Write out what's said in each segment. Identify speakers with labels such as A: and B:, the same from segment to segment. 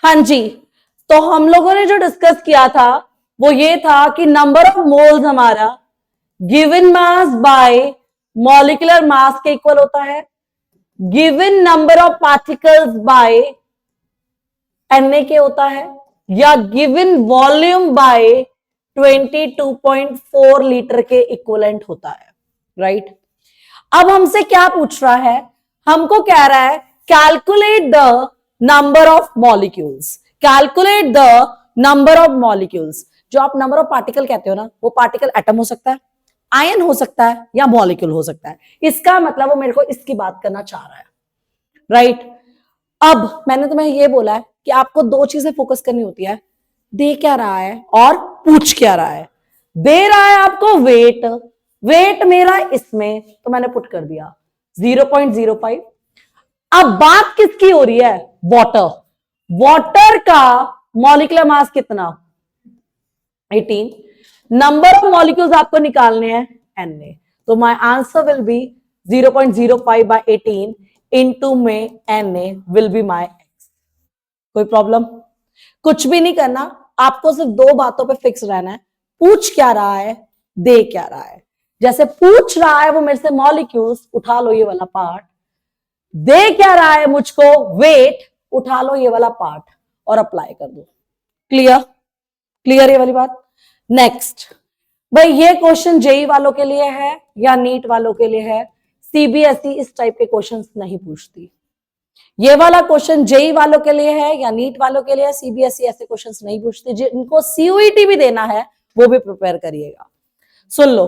A: हाँ जी, तो हम लोगों ने जो डिस्कस किया था वो ये था कि नंबर ऑफ मोल्स हमारा given mass by molecular mass के इक्वल होता है, given number of particles by Na के होता है, या गिवन वॉल्यूम बाय 22.4 लीटर के इक्वलेंट होता है, राइट। अब हमसे क्या पूछ रहा है, हमको कह रहा है calculate the number of molecules, calculate the number of molecules. जो आप नंबर ऑफ पार्टिकल कहते हो ना, वो पार्टिकल एटम हो सकता है, आयन हो सकता है, या मॉलिक्यूल हो सकता है। इसका मतलब वो मेरे को इसकी बात करना चाह रहा है, राइट। अब मैंने तुम्हें ये बोला है कि आपको दो चीजें फोकस करनी होती है, दे क्या रहा है और पूछ क्या रहा है। दे रहा है आपको वेट, वेट मेरा इसमें, तो मैंने पुट कर दिया 0.05। अब बात किसकी हो रही है, वाटर। वाटर का मॉलिक्यूलर मास कितना, 18। नंबर ऑफ मॉलिक्यूल्स आपको निकालने हैं Na, तो my answer will be 0.05 by 18 into में Na will be my x। कोई प्रॉब्लम, कुछ भी नहीं करना, आपको सिर्फ दो बातों पे फिक्स रहना है, पूछ क्या रहा है, दे क्या रहा है। जैसे पूछ रहा है वो मेरे से मॉलिक्यूल्स, उठा लो ये वाला पार्ट, दे क्या रहा है मुझको, वेट, उठा लो ये वाला पार्ट और अप्लाई कर दो। क्लियर, क्लियर ये वाली बात। नेक्स्ट भाई, ये क्वेश्चन जेई वालों के लिए है या नीट वालों के लिए है। सीबीएसई इस टाइप के क्वेश्चंस नहीं पूछती। ये वाला क्वेश्चन जेई वालों के लिए है या नीट वालों के लिए है, सीबीएसई ऐसे क्वेश्चंस नहीं पूछती। जिनको सीयूईटी भी देना है वो भी प्रिपेयर करिएगा। सुन लो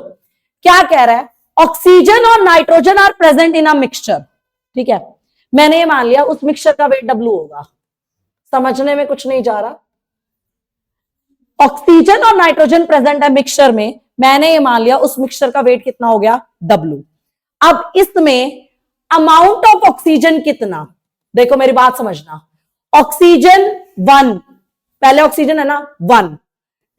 A: क्या कह रहा है, ऑक्सीजन और nitrogen are present in a mixture. ठीक है, मैंने ये मान लिया उस मिक्सचर का वेट W होगा, समझने में कुछ नहीं जा रहा। ऑक्सीजन और नाइट्रोजन प्रेजेंट है मिक्सचर में, मैंने ये मान लिया उस मिक्सचर का वेट कितना हो गया, W। अब इसमें अमाउंट ऑफ ऑक्सीजन कितना, देखो मेरी बात समझना, ऑक्सीजन 1, पहले ऑक्सीजन है ना 1,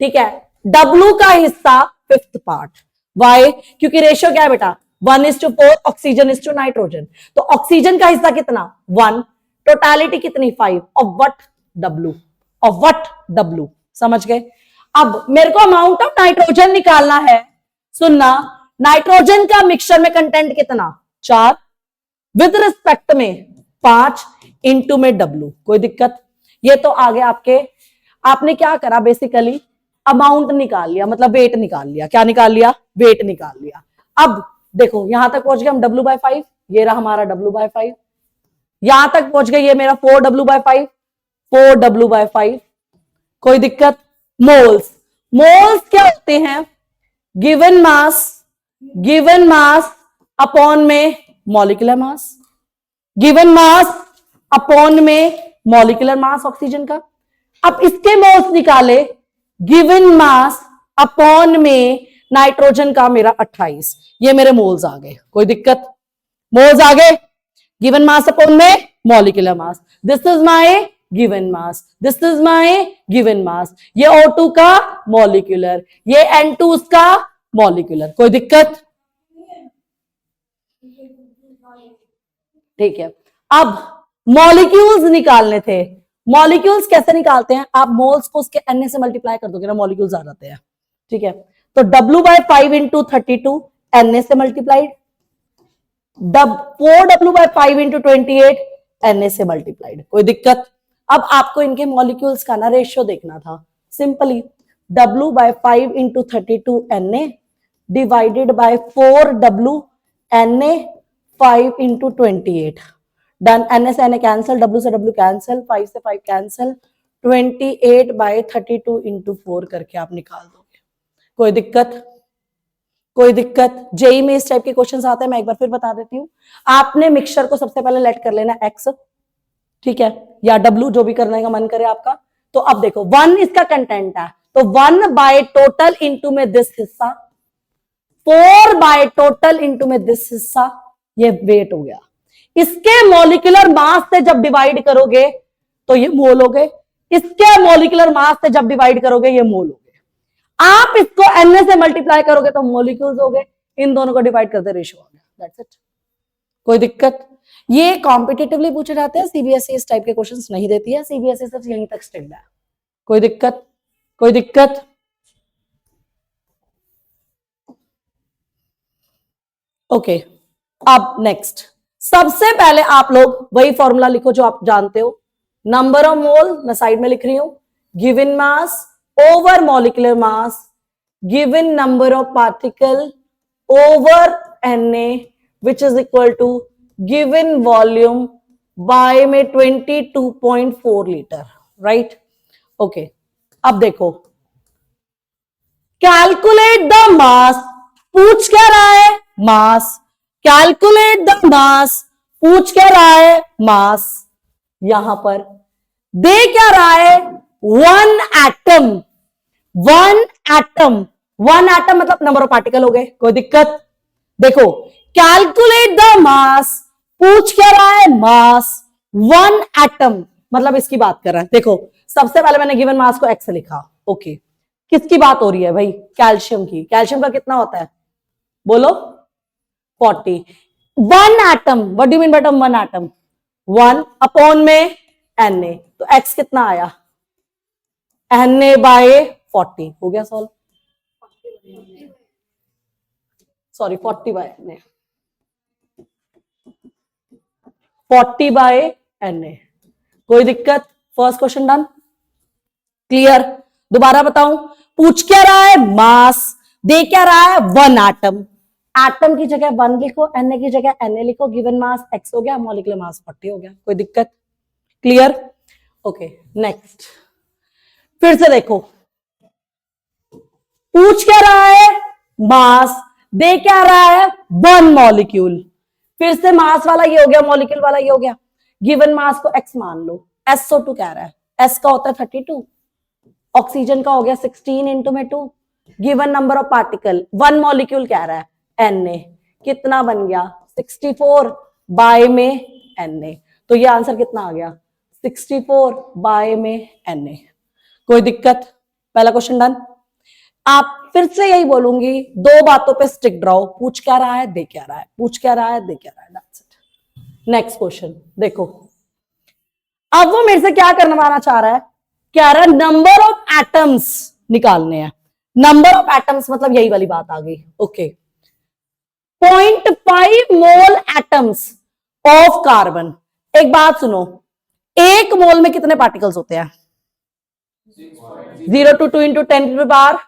A: ठीक है, W का हिस्सा 5th पार्ट। वाई, क्योंकि रेशियो क्या है बेटा, 1:4, ऑक्सीजन इज टू नाइट्रोजन, तो ऑक्सीजन का हिस्सा कितना 1, टोटालिटी कितनी 5, of what W, of what W, समझ गए। अब मेरे को अमाउंट ऑफ नाइट्रोजन निकालना है, सुनना, नाइट्रोजन का मिक्सचर में कंटेंट कितना 4, विद रिस्पेक्ट में 5 इंटू में W, कोई दिक्कत। ये तो आगे आपके, आपने क्या करा बेसिकली, अमाउंट निकाल लिया, मतलब वेट निकाल लिया। क्या निकाल लिया, वेट निकाल लिया। अब देखो यहां तक पहुंच गए हम W/5, ये रहा हमारा W/5, यहां तक पहुंच गए ये मेरा 4W/5, 4W/5, कोई दिक्कत। मोल्स, मोल्स क्या होते हैं, given mass, given mass upon में molecular mass, given mass upon में मॉलिक्यूलर मास ऑक्सीजन का। अब इसके मोल्स निकाले, गिवन मास अपॉन में नाइट्रोजन का मेरा 28, ये मेरे मोल्स आ गए, कोई दिक्कत, मोल्स आ गए, गिवन मास अपॉन में molecular mass, this is my given mass, this is my given mass, ये O2 का मॉलिक्यूलर, ये N2 का मॉलिक्यूलर, कोई दिक्कत, ठीक है। अब मॉलिक्यूल्स निकालने थे, मॉलिक्यूल्स कैसे निकालते हैं, आप मोल्स को उसके Na से मल्टीप्लाई कर दोगे ना, मॉलिक्यूल्स आ जाते हैं, ठीक है। तो W/5 इंटू 32 Na से मल्टीप्लाइड, 4W/5 इंटू 28 Na से मल्टीप्लाइड, कोई दिक्कत। अब आपको इनके मॉलिक्यूल्स का ना रेशियो देखना था, simply W/5 into 32 Na divided by 4W Na 5 into 28, done. Na से Na कैंसिल, W से W कैंसिल, 5 से 5 कैंसिल, 28/32 इंटू 4 करके आप निकाल दोगे, कोई दिक्कत, कोई दिक्कत। जेई में इस टाइप के क्वेश्चंस आते हैं, मैं एक बार फिर बता देती हूँ। आपने मिक्सचर को सबसे पहले लेट कर लेना x, ठीक है, या W, जो भी करने का मन करे आपका। तो अब देखो 1 इसका कंटेंट है, तो 1 बाय टोटल इंटू में दिस हिस्सा, 4 बाय टोटल इंटू में दिस हिस्सा, ये वेट हो गया। इसके मॉलिक्यूलर मास से जब डिवाइड करोगे तो ये मोल हो गए, इसके मॉलिक्यूलर मास से जब डिवाइड करोगे ये मोल हो गए। आप इसको Na से मल्टीप्लाई करोगे तो मॉलिक्यूल्स हो गए, इन दोनों को डिवाइड करते रेशियो हो गया, दैट्स इट, कोई दिक्कत। ये कॉम्पिटिटिवली पूछे जाते हैं, सीबीएसई इस टाइप के क्वेश्चंस नहीं देती है, सीबीएसई सिर्फ यहीं तक स्ट्रिक्ट है। कोई दिक्कत? कोई दिक्कत? ओके अब नेक्स्ट, सबसे पहले आप लोग वही फॉर्मूला लिखो जो आप जानते हो, नंबर ऑफ मोल मैं साइड में लिख रही हूं, given mass over molecular mass given number of particle over Na which is equal to given volume by में 22.4 लीटर, राइट? ओके अब देखो, कैलकुलेट द मास, पूछ क्या रहा है? मास। कैलकुलेट द मास, पूछ क्या रहा है? मास। यहां पर दे क्या रहा है? One atom. One atom, one atom मतलब नंबर ऑफ पार्टिकल हो गए, कोई दिक्कत? देखो, कैलकुलेट द मास, पूछ क्या रहा है? मास। वन एटम मतलब इसकी बात कर रहा है। देखो, सबसे पहले मैंने गिवन मास को एक्स लिखा, ओके। किसकी बात हो रही है भाई? कैल्शियम की। कैल्शियम का कितना होता है? बोलो। 40। One atom, what do you mean by term one atom? One upon में Na, तो एक्स कितना आया? Na बाय 40 हो गया solve. Sorry 40 by Na, 40 by Na। कोई दिक्कत? First question done, clear? दोबारा बताऊं, पूछ क्या रहा है? मास। दे क्या रहा है? One atom. एटम की जगह वन लिखो, Na की जगह Na लिखो, गिवन मास x हो गया, मॉलिक्यूलर मास 40 हो गया। कोई दिक्कत? क्लियर? ओके नेक्स्ट, फिर से देखो, पूछ क्या रहा है? मास। दे क्या रहा है? One molecule. फिर से मास वाला ये हो गया, मॉलिक्यूल वाला ये हो गया। गिवन मास को x मान लो, SO2 कह रहा है, S का होता है 32, ऑक्सीजन का हो गया 16 इंटू में 2, given number of particle, one molecule कह रहा है Na, कितना बन गया? 64 बाय में Na, तो ये आंसर कितना आ गया? 64 बाय में Na। कोई दिक्कत? पहला क्वेश्चन डन। आप फिर से यही बोलूंगी, दो बातों पे स्टिक रहो, पूछ क्या रहा है? दे क्या रहा है? पूछ क्या रहा है? दे क्या रहा है? That's it. नेक्स्ट क्वेश्चन देखो, अब वो मेरे से क्या करवाना चाह रहा है? क्या रहा है? नंबर ऑफ एटम्स निकालने हैं। नंबर ऑफ एटम्स मतलब यही वाली बात आ गई, okay. 0.5 mole atoms of carbon. एक बात सुनो, एक मोल में कितने पार्टिकल्स होते हैं? 0 to 2 into 10 to the power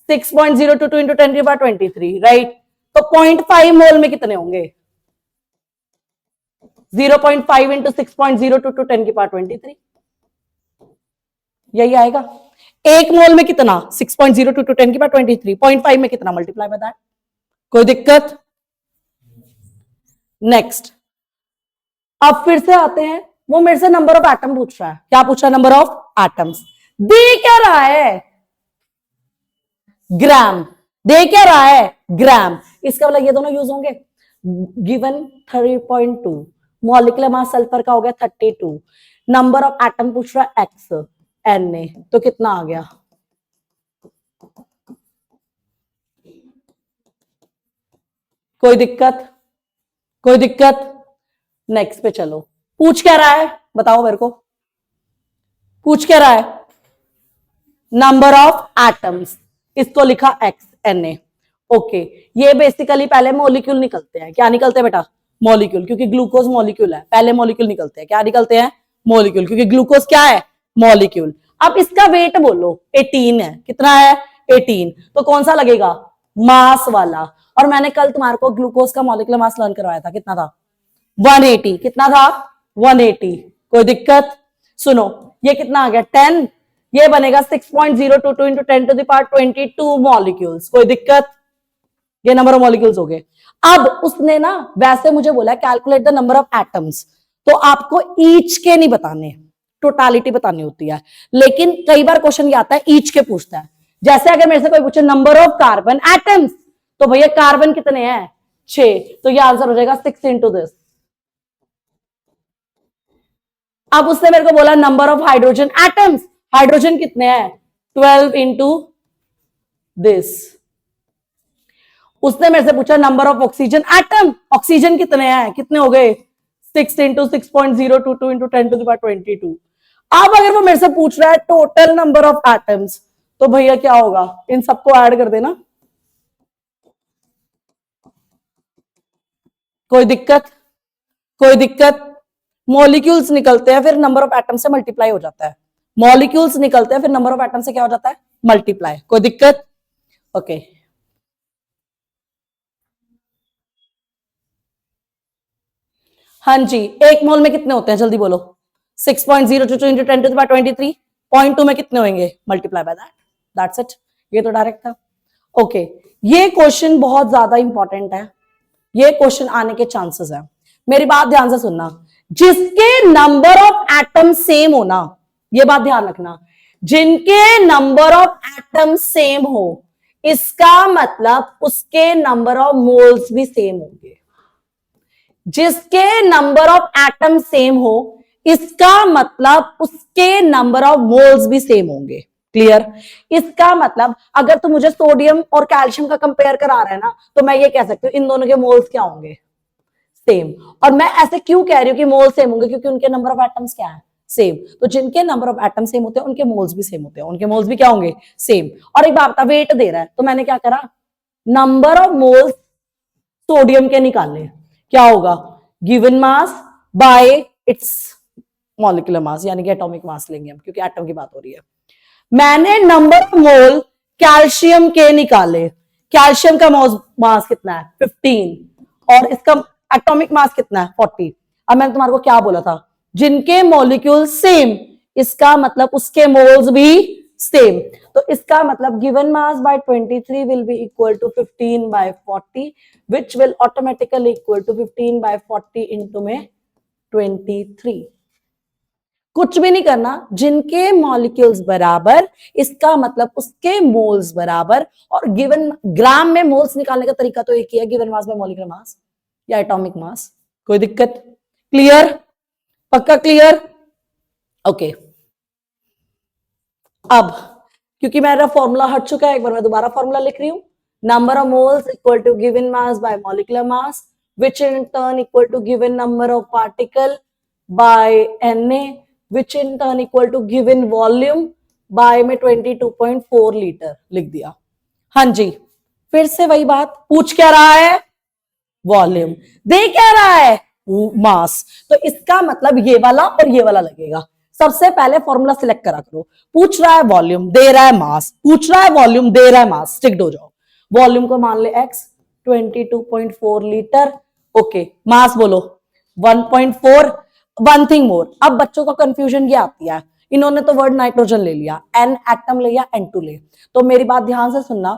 A: 6.022 into 10 to the power 23, right? तो 0.5 मोल में कितने होंगे? 0.5 into 6.022 10 की पावर 23, यही आएगा। एक मोल में कितना? 6.022 10 की पावर 23, 0.5 में कितना? Multiply by that. कोई दिक्कत? नेक्स्ट, अब फिर से आते हैं, वो मेरे से नंबर ऑफ एटम पूछ रहा है। क्या पूछ रहा है? Number of atoms. दे क्या रहा है? ग्राम। दे क्या रहा है? ग्राम। इसका मतलब ये दोनों यूज होंगे। गिवन 30.2, मॉलिक्यूलर मास सल्फर का हो गया 32, नंबर ऑफ एटम पूछ रहा है एक्स, Na, तो कितना आ गया? कोई दिक्कत? कोई दिक्कत? नेक्स्ट पे चलो, पूछ क्या रहा है? बताओ मेरे को, पूछ क्या रहा है? नंबर ऑफ एटम्स, इसको लिखा एक्स, Na, ओके। ये बेसिकली पहले मॉलिक्यूल निकलते हैं। क्या निकलते हैं बेटा? मॉलिक्यूल, क्योंकि ग्लूकोज मॉलिक्यूल है, पहले मॉलिक्यूल निकलते हैं। क्या निकलते हैं? मॉलिक्यूल, क्योंकि ग्लूकोज क्या है? मॉलिक्यूल। अब इसका वेट बोलो, 18 है। कितना है? 18, तो कौन सा लगेगा? मास वाला। और मैंने कल तुम्हारे को ग्लूकोज का मॉलिक्यूलर मास लर्न करवाया था, कितना था? 180। कितना था? 180। कोई दिक्कत? सुनो, ये कितना आ गया? 10, ये बनेगा 6.022 into 10 to the power 22 molecules. कोई दिक्कत? ये नंबर ऑफ मॉलिक्यूल्स हो गए। अब उसने ना वैसे मुझे बोला calculate the number of atoms, तो आपको ईच के नहीं बताने, टोटालिटी बतानी होती है। लेकिन कई बार क्वेश्चन ये आता है ईच के पूछता है। जैसे अगर मेरे से कोई पूछे नंबर ऑफ कार्बन एटम्स, तो भैया कार्बन कितने हैं? 6, तो ये आंसर हो जाएगा 6 into दिस। अब उसने मेरे को बोला number of hydrogen atoms, hydrogen कितने हैं? 12 into दिस। उसने मेरे से पूछा number of oxygen atom, oxygen कितने हैं, कितने हो गए 6 इंटू 6.022 इंटू 10⁻22। अब अगर वो मेरे से पूछ रहा है टोटल नंबर ऑफ एटम्स, तो भैया क्या होगा, इन सबको ऐड कर देना, कोई दिक्कत, कोई दिक्कत। मॉलिक्यूल्स निकलते हैं फिर नंबर ऑफ एटम से मल्टीप्लाई हो जाता है, मॉलिक्यूल्स निकलते हैं फिर नंबर ऑफ एटम से क्या हो जाता है, मल्टीप्लाई, कोई दिक्कत। ओके हाँ जी, एक मोल में कितने होते हैं जल्दी बोलो, 6.022 इंटू 10⁻23, 0.2 में कितने होंगे, multiply by that, that's it. ये तो डायरेक्ट था। ओके ये क्वेश्चन बहुत ज्यादा इंपॉर्टेंट है, ये क्वेश्चन आने के चांसेस है, मेरी बात ध्यान से सुनना, जिसके नंबर ऑफ एटम सेम हो ना, ये बात ध्यान रखना, जिनके नंबर ऑफ एटम सेम हो, इसका मतलब उसके नंबर ऑफ मोल्स भी सेम होंगे। जिसके नंबर ऑफ एटम सेम हो, इसका मतलब उसके नंबर ऑफ मोल्स भी सेम होंगे। क्लियर? इसका मतलब अगर तू मुझे सोडियम और कैल्शियम का कंपेयर करा रहा है ना, तो मैं ये कह सकती हूँ इन दोनों के मोल्स क्या होंगे, सेम। और मैं ऐसे क्यों कह रही हूँ कि मोल्स सेम होंगे, क्योंकि उनके नंबर ऑफ एटम्स क्या है, सेम। तो जिनके नंबर ऑफ एटम सेम होते हैं उनके मोल्स भी सेम होते हैं, उनके मोल्स भी क्या होंगे, सेम। और एक बात बता, वेट दे रहा है तो मैंने क्या करा, नंबर ऑफ मोल्स सोडियम के निकाले, क्या होगा, given mass bye it's molecular mass, यानी कि एटॉमिक मास लेंगे हम, क्योंकि एटम की बात हो रही है। मैंने नंबर ऑफ मोल कैल्शियम के निकाले, कैल्शियम का मास कितना है 15 और इसका एटॉमिक मास कितना है 40। अब मैंने तुम्हारे को क्या बोला था, जिनके मॉलिक्यूल सेम, इसका मतलब उसके मोल्स भी सेम। तो इसका मतलब given mass by 23 will be equal to 15 by 40 which will automatically equal to 15 by 40 into में 23। कुछ भी नहीं करना, जिनके मॉलिक्यूल्स बराबर, इसका मतलब उसके मोल्स बराबर। और गिवन ग्राम में मोल्स निकालने का तरीका तो एक ही है, गिवन मास बाय मॉलिक्यूलर मास या एटॉमिक मास। कोई दिक्कत? क्लियर? पक्का क्लियर? ओके अब क्योंकि मेरा फॉर्मूला हट चुका है, एक बार मैं दोबारा फॉर्मूला लिख रही हूं, number of moles equal to given mass by molecular mass, which in turn equal to given number of particle by Na, which in turn equal to given volume by में 22.4 लीटर लिख दिया। हाँ जी, फिर से वही बात, पूछ क्या रहा है, वॉल्यूम, दे क्या रहा है, मास। तो इसका मतलब ये वाला और ये वाला लगेगा। सबसे पहले फॉर्मूला सिलेक्ट करा करो, पूछ रहा है वॉल्यूम, दे रहा है मास, पूछ रहा है वॉल्यूम, दे रहा है मास, स्टिक हो जाओ। वॉल्यूम को मान ले x, 22.4 लीटर। ओके मास बोलो 1.4। वन थिंग मोर, अब बच्चों का कंफ्यूजन ये आती है, इन्होंने तो वर्ड नाइट्रोजन ले लिया, n एटम ले या n2 ले, तो मेरी बात ध्यान से सुनना,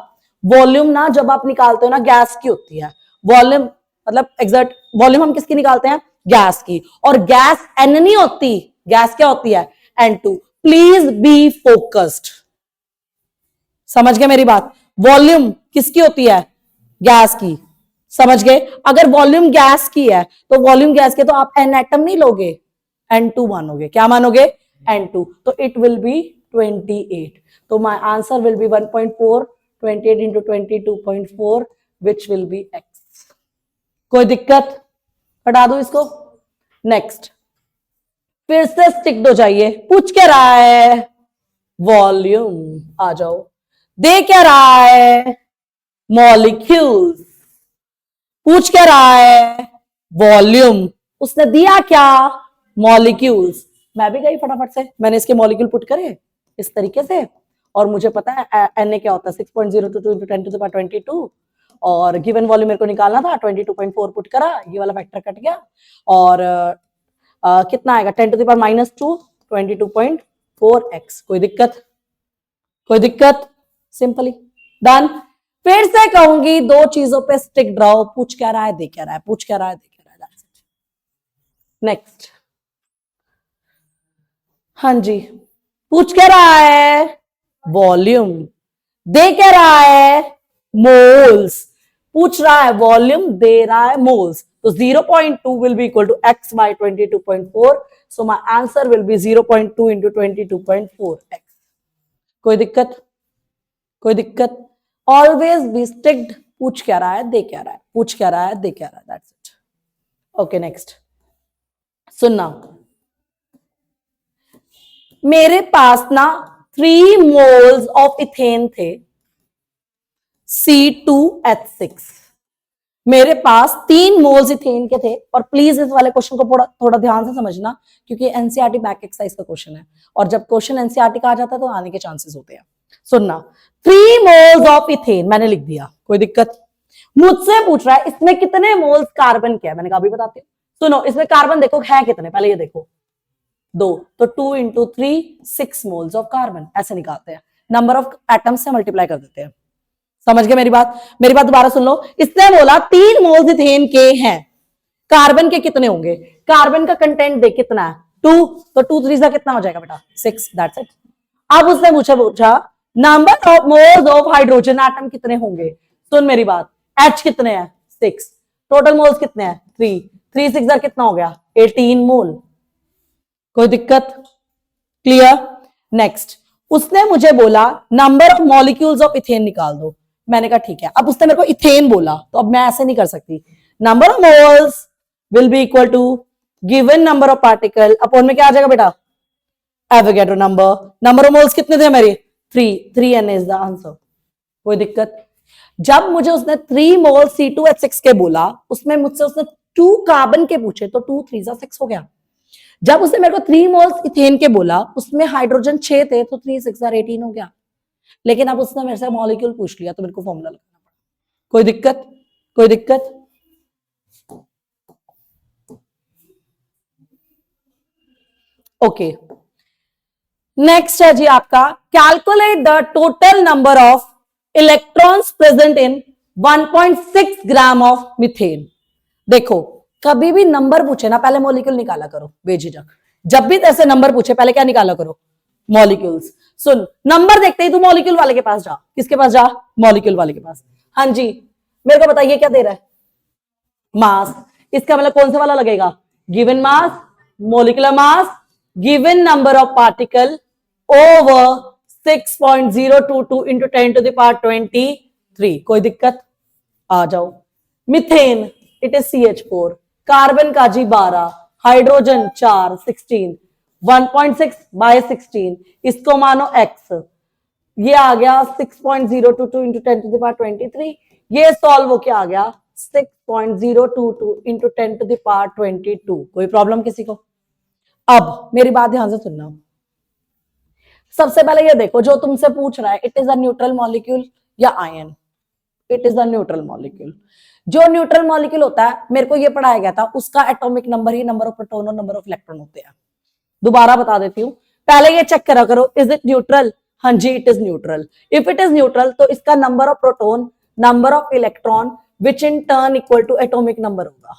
A: वॉल्यूम ना जब आप निकालते हो ना गैस की होती है, वॉल्यूम मतलब एग्जैक्ट वॉल्यूम हम किसकी निकालते हैं, गैस की, और गैस n नहीं होती, गैस क्या होती है, n2। प्लीज बी फोकस्ड, समझ गए मेरी बात, वॉल्यूम किसकी होती है, गैस की, समझ गए। अगर वॉल्यूम गैस की है तो वॉल्यूम गैस के तो आप एन एटम नहीं लोगे, n2 मानोगे, क्या मानोगे, n2। तो इट विल बी 28। तो my answer will B 1.4, 28 into 22.4 which will be x। कोई दिक्कत? हटा दो इसको। नेक्स्ट, फिर से स्टिक हो जाइए, पूछ क्या रहा है, वॉल्यूम, आ जाओ, दे क्या रहा है, मॉलिक्यूल्स, पूछ क्या रहा है, वॉल्यूम, उसने दिया क्या, मॉलिक्यूल्स। मैं भी गई फटाफट से, मैंने इसके मॉलिक्यूल पुट करे इस तरीके से, और मुझे पता है Na क्या होता है 6.022 इंटू 10⁻22, और गिवन वॉल्यूम मेरे को निकालना था, 22.4 पुट करा, ये वाला फैक्टर कट गया, और कितना आएगा 10⁻2 22.4x। कोई दिक्कत? कोई दिक्कत? Simply done. फिर से कहूंगी दो चीजों पे स्टिक रहो, पूछ क्या रहा है, दे क्या रहा है, पूछ क्या रहा है, दे क्या रहा है। नेक्स्ट, हाँ जी, पूछ क्या रहा है, वॉल्यूम, दे क्या रहा है, मोल्स, पूछ रहा है वॉल्यूम, दे रहा है मोल्स। तो 0.2 will be equal to x by 22.4, so my answer will be 0.2 into 22.4x। कोई दिक्कत? कोई दिक्कत? ऑलवेज बी स्टिक्ड पूछ क्या रहा है, दे क्या रहा है, पूछ क्या रहा है, दे क्या रहा है, दैट्स इट। ओके नेक्स्ट सुनना, मेरे पास ना 3 मोल्स ऑफ इथेन थे C2H6। मेरे पास 3 मोल्स इथेन के थे, और प्लीज इस वाले क्वेश्चन को थोड़ा ध्यान से समझना, क्योंकि एनसीईआरटी बैक एक्सरसाइज का क्वेश्चन है, और जब क्वेश्चन एनसीईआरटी का आ जाता है तो आने के चांसेस होते हैं। सुनना, 3 मोल्स ऑफ इथेन मैंने लिख दिया, कोई दिक्कत? मुझसे पूछ रहा है इसमें कितने मोल्स कार्बन के है, मैंने कहा अभी बताती हूँ। सुनो, इसमें कार्बन देखो है कितने, पहले ये देखो, 2, तो 2 इंटू 3 6 मोल्स ऑफ कार्बन, ऐसे निकालते हैं, नंबर ऑफ एटम्स से मल्टीप्लाई कर देते हैं। समझ गए मेरी बात? मेरी बात दोबारा सुन लो, इसने बोला 3 मोल्स इथेन के हैं, कार्बन के कितने होंगे, कार्बन का कंटेंट देख कितना है 2, तो 2 3 का कितना हो जाएगा बेटा 6, दैट्स इट। अब उसने मुझे पूछा number of moles of hydrogen atom कितने होंगे। सुन मेरी बात, H कितने हैं 6, टोटल मोल्स कितने हैं 3, 3 6 कितना हो गया 18 मोल। कोई दिक्कत? क्लियर? नेक्स्ट, उसने मुझे बोला number of molecules of ethane निकाल दो, मैंने कहा ठीक है। अब उसने मेरे को इथेन बोला, तो अब मैं ऐसे नहीं कर सकती, number of moles will be equal to given number of particle upon में क्या आ जाएगा बेटा, Avogadro number. Number of moles कितने थे मेरे 3 इज द आंसर। कोई दिक्कत? जब मुझे उसने 3 मोल C2H6 के बोला, उसमें मुझसे उसने 2 कार्बन के पूछे, तो 2 3 6 हो गया। जब उसने मेरे को 3 मोल्स इथेन के बोला, उसमें हाइड्रोजन 6 थे, तो 3 6 18 हो गया। लेकिन अब उसने मेरे से मॉलिक्यूल पूछ लिया, तो मेरे को फॉर्मूला लगाना पड़ा। कोई दिक्कत? कोई दिक्कत? ओके नेक्स्ट है जी आपका, calculate the total number of electrons present in 1.6 gram of methane. देखो, कभी भी नंबर पूछे ना, पहले मॉलिक्यूल निकाला करो बेझिझक। जब भी ऐसे नंबर पूछे पहले क्या निकाला करो, मॉलिक्यूल्स। सुन, नंबर देखते ही तू मॉलिक्यूल वाले के पास जा। किसके पास जा? मॉलिक्यूल वाले के पास। हाँ जी, मेरे को बताइए क्या दे रहा है, मास। इसका मतलब कौन सा वाला लगेगा, given mass, molecular mass, given number of particle over 6.022 into 10 to the power 23। कोई दिक्कत? आ जाओ। Methane it is CH4, carbon का जी 12, हाइड्रोजन 4 16, 1.6 बाय 16, इसको मानो x, ये आ गया 6.022 इंटू 10 टू द पावर 23। ये सॉल्व होके आ गया 6.022 इंटू 10 टू द पावर 22। कोई प्रॉब्लम किसी को? अब मेरी बात ध्यान से सुनना, सबसे पहले ये देखो, जो तुमसे पूछ रहा है it is a neutral molecule या ion, it is a neutral molecule. जो न्यूट्रल मॉलिक्यूल होता है, मेरे को ये पढ़ाया गया था, उसका एटॉमिक नंबर ही नंबर ऑफ प्रोटॉन और नंबर ऑफ इलेक्ट्रॉन होते हैं। दोबारा बता देती हूँ, पहले ये चेक करा करो, इज इट न्यूट्रल? हाँ जी, it is neutral. If it is neutral, तो इसका number of proton, number of electron which in turn equal to atomic number होगा,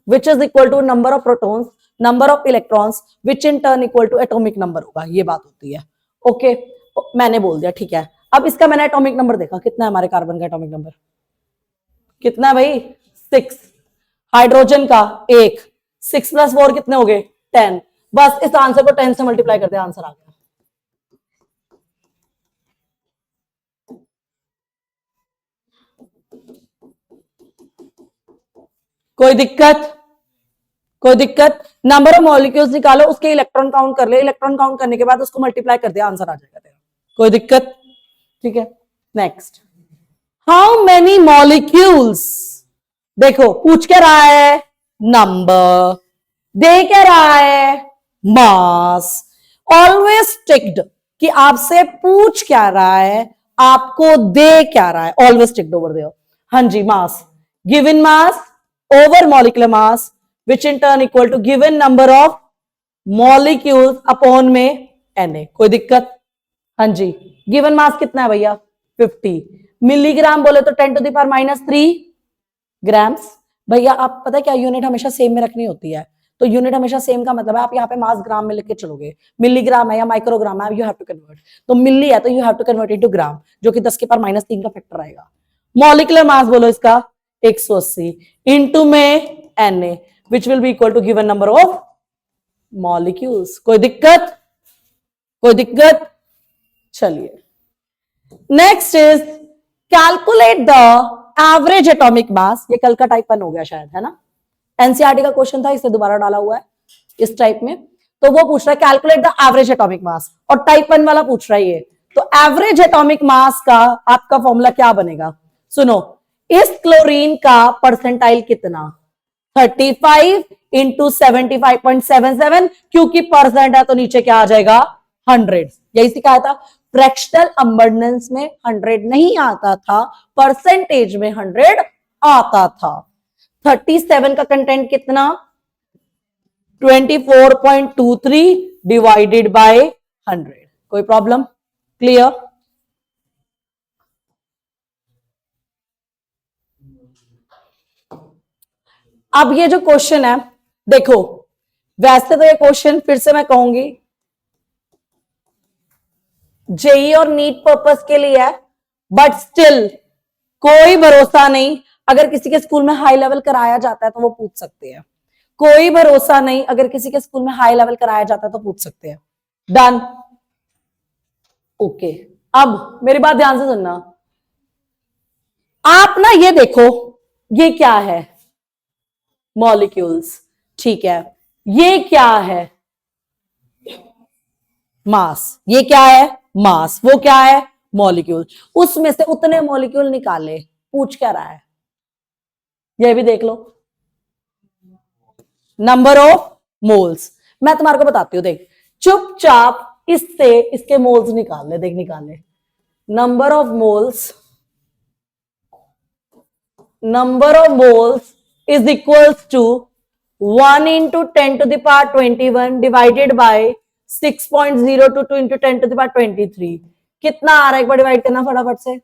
A: which is equal to number of protons, number of electrons which in turn equal to atomic number होगा। ये बात होती है। Okay, मैंने बोल दिया, ठीक है। अब इसका मैंने एटॉमिक नंबर देखा, कितना है हमारे कार्बन का एटॉमिक नंबर, कितना है भाई 6, हाइड्रोजन का 1, 6 प्लस 4 कितने हो गए 10। बस इस आंसर को 10 से मल्टीप्लाई कर दिया, आंसर आ गया। कोई दिक्कत? कोई दिक्कत? नंबर ऑफ मॉलिक्यूल्स निकालो, उसके इलेक्ट्रॉन काउंट कर ले, इलेक्ट्रॉन काउंट करने के बाद उसको मल्टीप्लाई कर दिया, आंसर आ जाएगा तेरा। कोई दिक्कत? ठीक है। नेक्स्ट, हाउ मेनी मॉलिक्यूल्स, देखो पूछ क्या रहा है, नंबर, दे क्या रहा है, मास। ऑलवेज टिक्ड कि आपसे पूछ क्या रहा है, आपको दे क्या रहा है, ऑलवेज टिक्ड ओवर देयर। हाँ जी, mass, given mass over molecular mass which in turn equal to given number of molecules upon में Na। कोई दिक्कत? हाँ जी, गिवन मास कितना है भैया 50, मिलीग्राम बोले तो 10 टू द पावर -3 ग्राम्स। भैया आप पता है क्या, यूनिट हमेशा सेम में रखनी होती है, तो यूनिट हमेशा सेम का मतलब है आप यहाँ पे मास ग्राम में लेके चलोगे, मिलीग्राम है या माइक्रोग्राम है, यू हैव टू कन्वर्ट। तो मिली है तो you have to convert into gram, जो कि 10 के पावर -3 का फैक्टर आएगा। मॉलिक्यूलर मास बोलो इसका 180 इंटू में Na, which will be equal to given number of molecules। कोई दिक्कत? कोई दिक्कत? चलिए, next is calculate the average atomic mass, ये कल का टाइप 1 हो गया शायद, है ना, एनसीईआरटी का क्वेश्चन था, इसे दोबारा डाला हुआ है इस टाइप में। तो वो पूछ रहा है calculate the average atomic mass, और टाइप 1 वाला पूछ रहा है ये। तो एवरेज एटॉमिक मास का आपका फॉर्मूला क्या बनेगा, सुनो, इस क्लोरीन का परसेंटाइल कितना, 35 इंटू 75.77, क्योंकि परसेंट है तो नीचे क्या आ जाएगा 100, यही सिखाया था। फ्रैक्शनल अबंडेंस में 100 नहीं आता था, परसेंटेज में 100 आता था। 37 का कंटेंट कितना, 24.23 डिवाइडेड बाय 100। कोई प्रॉब्लम, क्लियर। अब ये जो क्वेश्चन है देखो, वैसे तो ये क्वेश्चन फिर से मैं कहूंगी जेई और नीट पर्पस के लिए है, बट स्टिल कोई भरोसा नहीं, अगर किसी के स्कूल में हाई लेवल कराया जाता है तो वो पूछ सकते हैं, कोई भरोसा नहीं, अगर किसी के स्कूल में हाई लेवल कराया जाता है तो पूछ सकते हैं। Done, okay. अब मेरी बात ध्यान से सुनना, आप ना ये देखो, ये क्या है, मॉलिक्यूल्स, ठीक है, ये क्या है, मास, ये क्या है मास, वो क्या है मॉलिक्यूल, उसमें से उतने मॉलिक्यूल निकाले, पूछ क्या रहा है, ये भी देख लो, नंबर ऑफ मोल्स। मैं तुम्हारे को बताती हूं, देख चुपचाप इससे इसके मोल्स निकाल ले, देख निकाल ले, number of moles, number of moles is equals to 1 into 10 to the power 21 divided by 6.022 into 10 to the power 23। कितना आ रहा है, एक बार डिवाइड करना फटाफट से,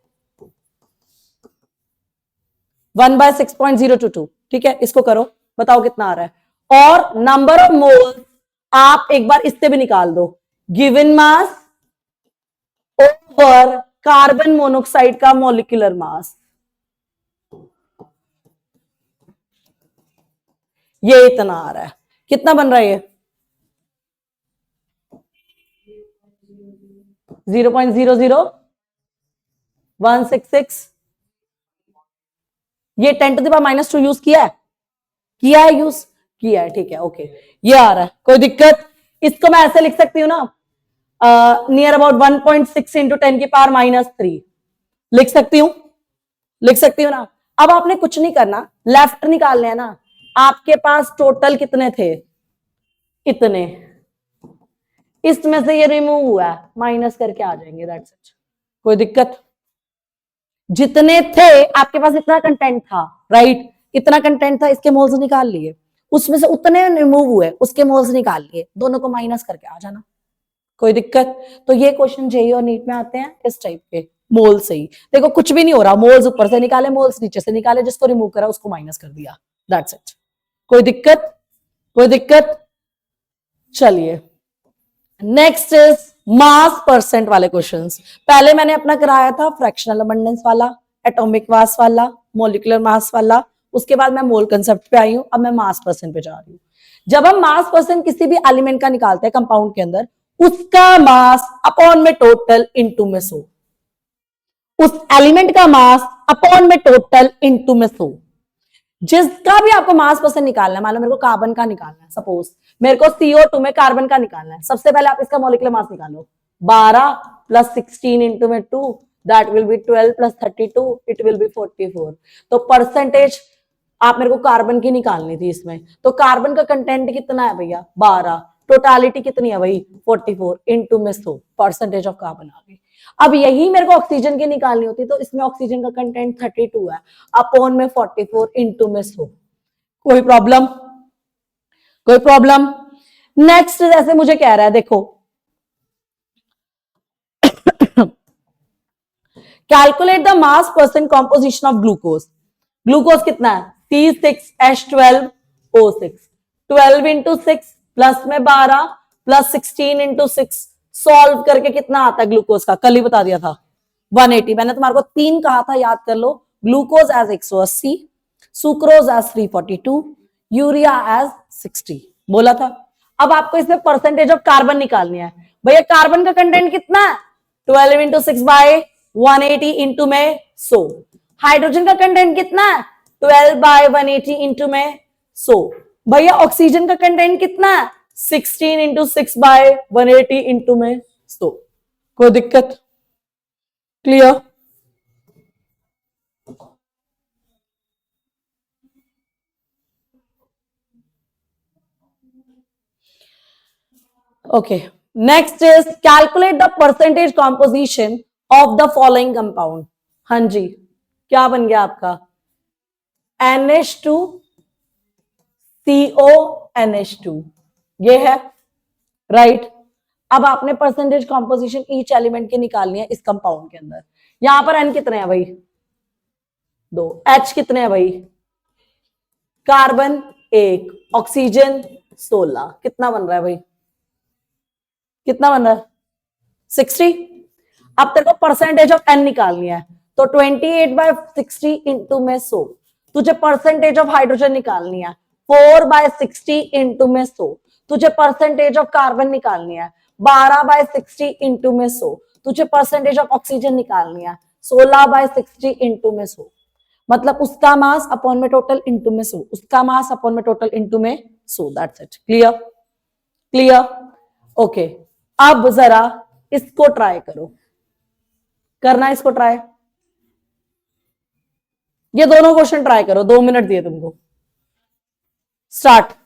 A: 1 by 6.022, ठीक है, इसको करो, बताओ कितना आ रहा है। और नंबर ऑफ मोल्स आप एक बार इससे भी निकाल दो, given mass over carbon monoxide का मॉलिक्यूलर मास, ये इतना आ रहा है, कितना बन रहा है ये 0.00166, ये 10 to the power -2 यूज किया है, यूज किया है, ठीक है, ओके, ये आ रहा है, कोई दिक्कत। इसको मैं ऐसे लिख सकती हूँ ना, नियर अबाउट 1.6 इंटू 10 की पावर -3 लिख सकती हूँ, लिख सकती हूँ ना। अब आपने कुछ नहीं करना, लेफ्ट निकालने हैं ना, आपके पास टोटल कितने थे, इतने, इसमें से ये रिमूव हुआ है, माइनस करके आ जाएंगे, दैट्स इट, कोई दिक्कत। जितने थे आपके पास इतना कंटेंट था, राइट, इतना कंटेंट था, इसके मोल्स निकाल लिए, उसमें से उतने रिमूव हुए, उसके मोल्स निकाल लिए, दोनों को माइनस करके आ जाना, कोई दिक्कत। तो ये क्वेश्चन जेईई और नीट में आते हैं इस टाइप के, मोल से ही, देखो कुछ भी नहीं हो रहा, मोल्स ऊपर से निकाले, मोल्स नीचे से निकाले, जिसको रिमूव करा उसको माइनस कर दिया, दैट्स इट, कोई दिक्कत, कोई दिक्कत। चलिए नेक्स्ट इज मास परसेंट वाले क्वेश्चंस। पहले मैंने अपना कराया था फ्रैक्शनल अबंडेंस वाला, एटॉमिक मास वाला, मॉलिक्यूलर मास वाला, उसके बाद मैं मोल कंसेप्ट पे आई हूं, अब मैं मास परसेंट पे जा रही हूं। जब हम मास परसेंट किसी भी एलिमेंट का निकालते हैं कंपाउंड के अंदर, उसका मास अपॉन में टोटल इंटू में 100, उस एलिमेंट का मास अपॉन में टोटल इंटू में 100। जिसका भी आपको मास परसेंट निकालना है, मान लो मेरे को कार्बन का निकालना है, सपोज मेरे को CO2 में कार्बन का निकालना है, सबसे पहले आप इसका मॉलिक्यूलर मास निकालो, 12 प्लस 16 इंटू में 2, that will be 12 plus 32, it will be 44। तो परसेंटेज आप मेरे को कार्बन की निकालनी थी इसमें, तो कार्बन का कंटेंट कितना है भैया 12, टोटालिटी कितनी है भाई 44 इंटू में 100, परसेंटेज ऑफ कार्बन आ गई। अब यही मेरे को ऑक्सीजन की निकालनी होती, तो इसमें ऑक्सीजन का कंटेंट 32 है, अपॉन में 44 इंटू में 100, कोई प्रॉब्लम, कोई प्रॉब्लम। नेक्स्ट जैसे मुझे कह रहा है, देखो calculate the mass percent composition of glucose, glucose कितना है C6H12O6, 12 इंटू 6 प्लस में 12 प्लस 16 इंटू 6, सॉल्व करके कितना आता है ग्लूकोज का, कल ही बता दिया था 180। मैंने तुम्हारे को 3 कहा था, याद कर लो, glucose as 180, sucrose as 342, urea as 60 बोला था। अब आपको इसमें परसेंटेज ऑफ कार्बन निकालनी है, भैया कार्बन का कंटेंट कितना है 12 इंटू 6 बाय 180 इंटू में 100। हाइड्रोजन का कंटेंट कितना है? 12 बाय 180 इंटू में 100। भैया ऑक्सीजन का कंटेंट कितना है? 16 इंटू 6 बाय 180 इंटू में 100। कोई दिक्कत? Clear? Okay. Next is calculate the percentage composition of the following compound. हाँ जी, क्या बन गया आपका? NH2 CONH2 ये है, राइट? अब आपने परसेंटेज कॉम्पोजिशन ईच एलिमेंट की निकालनी है इस कंपाउंड के अंदर। यहां पर N कितने हैं भाई? 2। H कितने हैं भाई? Carbon 1, oxygen 16। कितना बन रहा है भाई? कितना बन रहा है? 60। अब तेरे को परसेंटेज ऑफ एन निकालनी है, तो 28 बाय 60 इंटू में 100। तुझे परसेंटेज ऑफ हाइड्रोजन निकालनी है, 4 बाय 60 इंटू में 100। तुझे परसेंटेज ऑफ कार्बन निकालनी है, 12 बाय 60 इंटू में 100। तुझे परसेंटेज ऑफ ऑक्सीजन निकालनी है, 16 बाय 60 इंटू में 100। मतलब उसका मास अपॉन में टोटल इंटू में 100, उसका मास अपॉन में टोटल इंटू में 100। That's it. Clear? Clear? Okay. अब जरा इसको ट्राई करो, करना इसको ट्राई। ये दोनों क्वेश्चन ट्राई करो, 2 मिनट दिए तुमको। स्टार्ट।